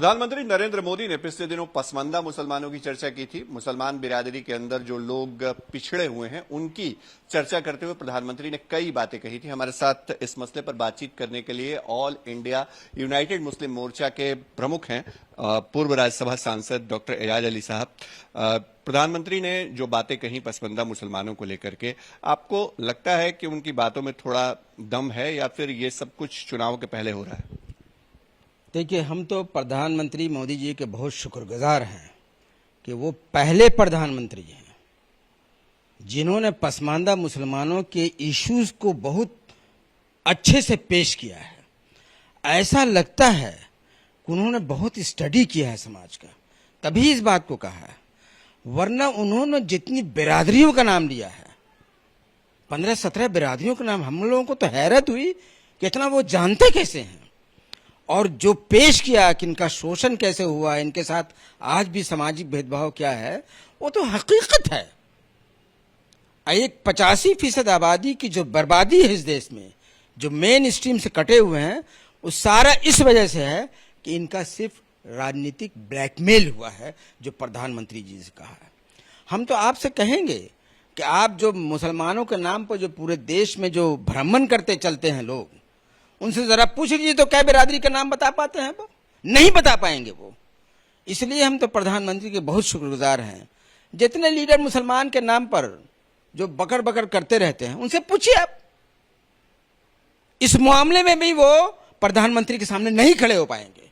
प्रधानमंत्री नरेंद्र मोदी ने पिछले दिनों पसमानदा मुसलमानों की चर्चा की थी। मुसलमान बिरादरी के अंदर जो लोग पिछड़े हुए हैं उनकी चर्चा करते हुए प्रधानमंत्री ने कई बातें कही थी। हमारे साथ इस मसले पर बातचीत करने के लिए ऑल इंडिया यूनाइटेड मुस्लिम मोर्चा के प्रमुख हैं पूर्व राज्यसभा सांसद डॉक्टर एजाज अली साहब। प्रधानमंत्री ने जो बातें कही पसमानदा मुसलमानों को लेकर के, आपको लगता है कि उनकी बातों में थोड़ा दम है या फिर ये सब कुछ चुनाव के पहले हो रहा है? देखिए, हम तो प्रधानमंत्री मोदी जी के बहुत शुक्रगुजार हैं कि वो पहले प्रधानमंत्री हैं जिन्होंने पसमानदा मुसलमानों के इश्यूज को बहुत अच्छे से पेश किया है। ऐसा लगता है कि उन्होंने बहुत स्टडी किया है समाज का, तभी इस बात को कहा है। वरना उन्होंने जितनी बिरादरियों का नाम लिया है, 15-17 बिरादरियों का नाम, हम लोगों को तो हैरत हुई कि इतना वो जानते कैसे हैं। और जो पेश किया कि इनका शोषण कैसे हुआ, इनके साथ आज भी सामाजिक भेदभाव क्या है, वो तो हकीकत है। एक 85% आबादी की जो बर्बादी है इस देश में, जो मेन स्ट्रीम से कटे हुए हैं, वो सारा इस वजह से है कि इनका सिर्फ राजनीतिक ब्लैकमेल हुआ है, जो प्रधानमंत्री जी से कहा है। हम तो आपसे कहेंगे कि आप जो मुसलमानों के नाम पर जो पूरे देश में जो भ्रमण करते चलते हैं लोग, उनसे जरा पूछ लीजिए तो क्या बिरादरी का नाम बता पाते हैं? वो नहीं बता पाएंगे वो। इसलिए हम तो प्रधानमंत्री के बहुत शुक्रगुजार हैं। जितने लीडर मुसलमान के नाम पर जो बकर बकर करते रहते हैं, उनसे पूछिए आप। इस मामले में भी वो प्रधानमंत्री के सामने नहीं खड़े हो पाएंगे।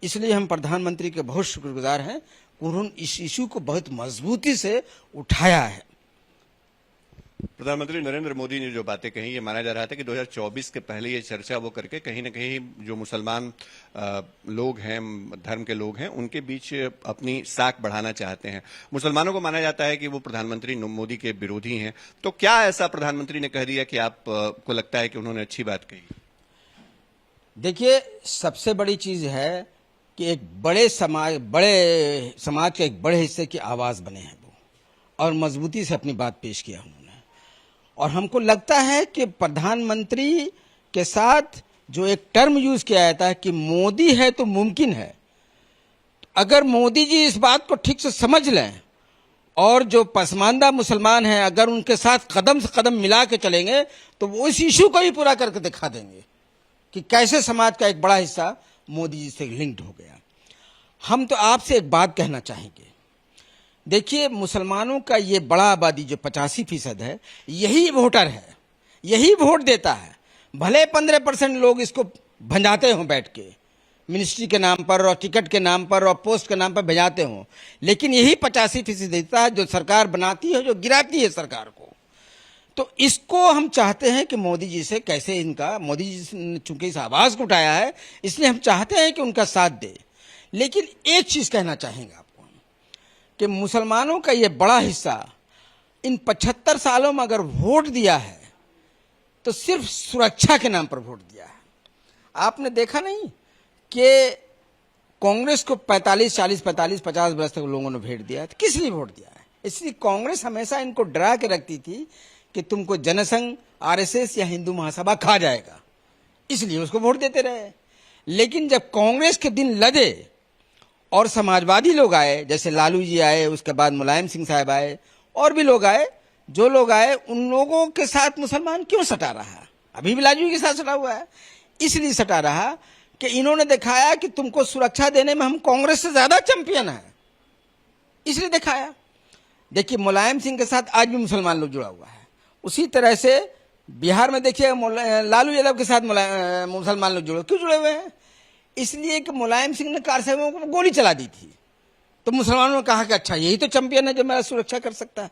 इसलिए हम प्रधानमंत्री के बहुत शुक्रगुजार हैं कि उन्होंने इस इशू को बहुत मजबूती से उठाया है। प्रधानमंत्री नरेंद्र मोदी ने जो बातें कही, ये माना जा रहा था कि 2024 के पहले ये चर्चा वो करके कहीं ना कहीं जो मुसलमान लोग हैं, धर्म के लोग हैं, उनके बीच अपनी साख बढ़ाना चाहते हैं। मुसलमानों को माना जाता है कि वो प्रधानमंत्री मोदी के विरोधी हैं। तो क्या ऐसा प्रधानमंत्री ने कह दिया कि आप को लगता है कि उन्होंने अच्छी बात कही? देखिए, सबसे बड़ी चीज है कि एक बड़े समाज के एक बड़े हिस्से की आवाज बने हैं वो, और मजबूती से अपनी बात पेश किया उन्होंने। और हमको लगता है कि प्रधानमंत्री के साथ जो एक टर्म यूज किया जाता है कि मोदी है तो मुमकिन है, अगर मोदी जी इस बात को ठीक से समझ लें और जो पसमानदा मुसलमान हैं अगर उनके साथ कदम से कदम मिला के चलेंगे तो वो इस इशू को ही पूरा करके दिखा देंगे कि कैसे समाज का एक बड़ा हिस्सा मोदी जी से लिंक्ड हो गया। हम तो आपसे एक बात कहना चाहेंगे। देखिए, मुसलमानों का ये बड़ा आबादी जो 85% है, यही वोटर है, यही वोट देता है। भले 15% लोग इसको भंजाते हों बैठ के मिनिस्ट्री के नाम पर और टिकट के नाम पर और पोस्ट के नाम पर भंजाते हों, लेकिन यही 85% देता है जो सरकार बनाती है, जो गिराती है सरकार को। तो इसको हम चाहते हैं कि मोदी जी से कैसे इनका, मोदी जी ने चूंकि इस आवाज को उठाया है इसलिए हम चाहते हैं कि उनका साथ दे। लेकिन एक चीज कहना चाहेंगे आपको कि मुसलमानों का ये बड़ा हिस्सा इन 75 सालों में अगर वोट दिया है तो सिर्फ सुरक्षा के नाम पर वोट दिया है। आपने देखा नहीं कि कांग्रेस को 45-50 बरस तक लोगों ने वोट दिया है, तो किस लिए वोट दिया है? इसलिए कांग्रेस हमेशा इनको डरा के रखती थी कि तुमको जनसंघ, आरएसएस या हिंदू महासभा खा जाएगा, इसलिए उसको वोट देते रहे। लेकिन जब कांग्रेस के दिन लदे और समाजवादी लोग आए, जैसे लालू जी आए, उसके बाद मुलायम सिंह साहब आए, और भी लोग आए, जो लोग आए उन लोगों के साथ मुसलमान क्यों सटा रहा है? अभी भी लालू जी के साथ सटा हुआ है। इसलिए सटा रहा कि इन्होंने दिखाया कि तुमको सुरक्षा देने में हम कांग्रेस से ज्यादा चैंपियन है, इसलिए दिखाया। देखिए, मुलायम सिंह के साथ आज भी मुसलमान लोग जुड़ा हुआ है। उसी तरह से बिहार में देखिए लालू यादव के साथ मुसलमान लोग क्यों जुड़े हुए हैं? इसलिए कि मुलायम सिंह ने कार सेवकों को गोली चला दी थी, तो मुसलमानों ने कहा कि अच्छा यही तो चैंपियन है जो मेरा सुरक्षा कर सकता है।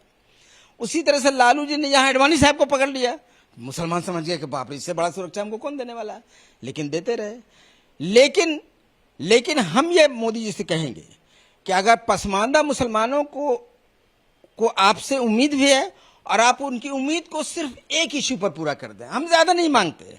उसी तरह से लालू जी ने यहाँ अडवाणी साहब को पकड़ लिया, मुसलमान समझ गए कि बाप रे, इससे बड़ा सुरक्षा हमको कौन देने वाला है, लेकिन देते रहे। लेकिन हम ये मोदी जी से कहेंगे कि अगर पसमानदा मुसलमानों को आपसे उम्मीद भी है और आप उनकी उम्मीद को सिर्फ एक इश्यू पर पूरा कर दें, हम ज्यादा नहीं मांगते,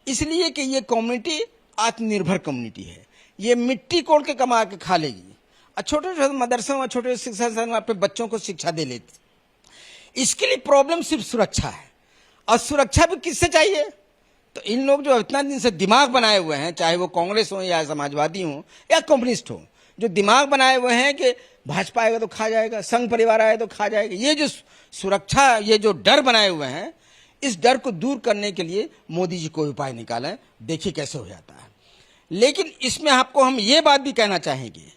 इसलिए कि ये कम्युनिटी आत्मनिर्भर कम्युनिटी है, ये मिट्टी कोड़ के कमा के खा लेगी, छोटे छोटे मदरसों और छोटे शिक्षा संस्थान अपने बच्चों को शिक्षा दे लेती। इसके लिए प्रॉब्लम सिर्फ सुरक्षा है, और सुरक्षा भी किससे चाहिए? तो इन लोग जो इतना दिन से दिमाग बनाए हुए हैं, चाहे वो कांग्रेस हो या समाजवादी हो या कम्युनिस्ट हो, जो दिमाग बनाए हुए हैं कि भाजपा आएगा तो खा जाएगा, संघ परिवार आएगा तो खा जाएगा, ये जो सुरक्षा, ये जो डर बनाए हुए हैं, इस डर को दूर करने के लिए मोदी जी कोई उपाय निकालें, देखिए कैसे हो जाता है। लेकिन इसमें आपको हम ये बात भी कहना चाहेंगे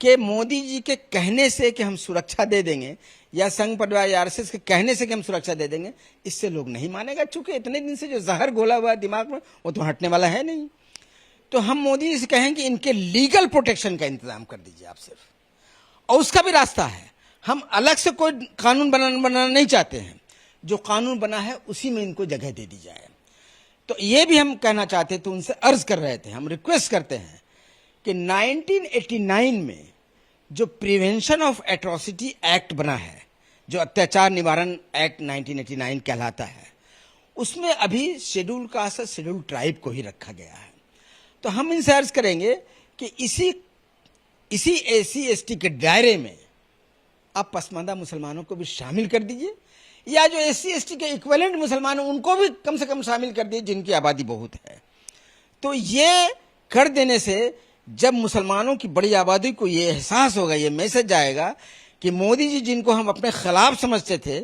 कि मोदी जी के कहने से कि हम सुरक्षा दे देंगे या संघ परिवार या आरएसएस के कहने से कि हम सुरक्षा दे देंगे, इससे लोग नहीं मानेगा, चूंकि इतने दिन से जो जहर घोला हुआ है दिमाग में वो तो हटने वाला है नहीं। तो हम मोदी जी से कहें कि इनके लीगल प्रोटेक्शन का इंतजाम कर दीजिए आप सिर्फ, और उसका भी रास्ता है। हम अलग से कोई कानून बनाना नहीं चाहते हैं, जो कानून बना है उसी में इनको जगह दे दी जाए। तो ये भी हम कहना चाहते थे, उनसे अर्ज कर रहे थे, हम रिक्वेस्ट करते हैं कि 1989 में जो प्रिवेंशन ऑफ एट्रोसिटी एक्ट बना है, जो अत्याचार निवारण एक्ट 1989 कहलाता है, उसमें अभी शेड्यूल कास्ट और शेड्यूल ट्राइब को ही रखा गया है। तो हम इनसे अर्ज करेंगे कि इसी SC/ST के दायरे में आप पसमानदा मुसलमानों को भी शामिल कर दीजिए, या जो SC/ST के इक्विवेलेंट मुसलमान हैं उनको भी कम से कम शामिल कर दीजिए, जिनकी आबादी बहुत है। तो ये कर देने से जब मुसलमानों की बड़ी आबादी को ये एहसास होगा, ये मैसेज आएगा कि मोदी जी जिनको हम अपने खिलाफ समझते थे,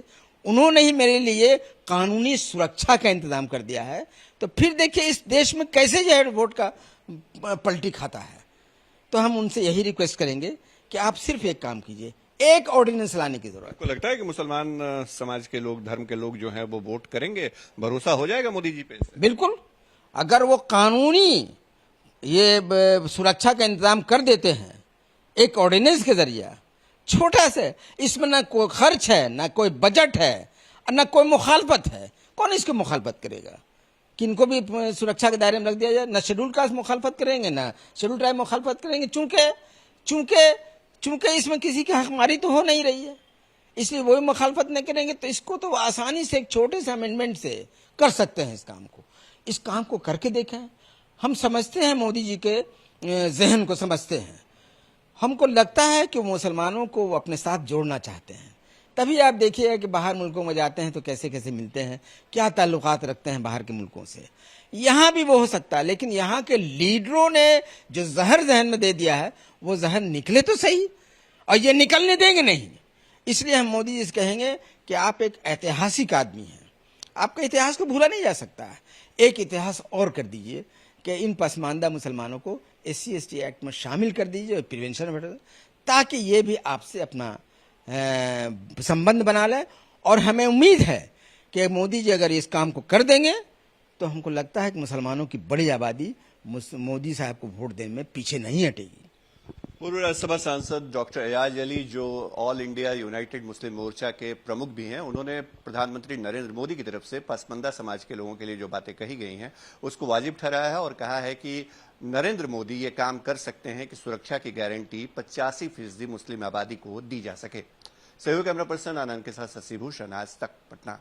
उन्होंने ही मेरे लिए कानूनी सुरक्षा का इंतजाम कर दिया है, तो फिर देखिए इस देश में कैसे जो है वोट का पलटी खाता है। तो हम उनसे यही रिक्वेस्ट करेंगे कि आप सिर्फ एक काम कीजिए, एक ऑर्डिनेंस लाने की जरूरत। आपको लगता है कि मुसलमान समाज के लोग, धर्म के लोग जो हैं वो वोट करेंगे, भरोसा हो जाएगा मोदी जी पे? बिल्कुल, अगर वो कानूनी ये सुरक्षा का इंतजाम कर देते हैं एक ऑर्डिनेंस के जरिए, छोटा से, इसमें ना कोई खर्च है, ना कोई बजट है, ना कोई मुखालफत है, कौन इसकी मुखालफत करेगा? किनको भी सुरक्षा के दायरे में रख दिया जाए, ना शेड्यूल कास्ट मुखालफत करेंगे, ना शेड्यूल ट्राइब मुखालफत करेंगे, चूंकि इसमें किसी की हकमारी तो हो नहीं रही है, इसलिए वही मुखालफत नहीं करेंगे। तो इसको तो आसानी से एक छोटे से अमेंडमेंट से कर सकते हैं। इस काम को करके देखें। हम समझते हैं, मोदी जी के जहन को समझते हैं, हमको लगता है कि मुसलमानों को वो अपने साथ जोड़ना चाहते हैं। तभी आप देखिए कि बाहर मुल्कों में जाते हैं तो कैसे कैसे मिलते हैं, क्या ताल्लुकात रखते हैं बाहर के मुल्कों से। यहाँ भी वो हो सकता है, लेकिन यहाँ के लीडरों ने जो जहर जहन में दे दिया है, वो जहर निकले तो सही, और ये निकलने देंगे नहीं। इसलिए हम मोदी जी से कहेंगे कि आप एक ऐतिहासिक आदमी हैं, आपका इतिहास को भूला नहीं जा सकता है। एक इतिहास और कर दीजिए कि इन पसमानदा मुसलमानों को SC/ST एक्ट में शामिल कर दीजिए, प्रिवेंशन, ताकि ये भी आपसे अपना संबंध बना लें। और हमें उम्मीद है कि मोदी जी अगर इस काम को कर देंगे तो हमको लगता है कि मुसलमानों की बड़ी आबादी मोदी साहब को वोट देने में पीछे नहीं हटेगी। पूर्व राज्यसभा सांसद डॉक्टर एयाज अली, जो ऑल इंडिया यूनाइटेड मुस्लिम मोर्चा के प्रमुख भी हैं, उन्होंने प्रधानमंत्री नरेंद्र मोदी की तरफ से पसमानदा समाज के लोगों के लिए जो बातें कही गई हैं उसको वाजिब ठहराया है और कहा है कि नरेंद्र मोदी ये काम कर सकते हैं कि सुरक्षा की गारंटी 85% मुस्लिम आबादी को दी जा सके। सहयोग कैमरा पर्सन आनंद के साथ शशि भूषण, आज तक, पटना।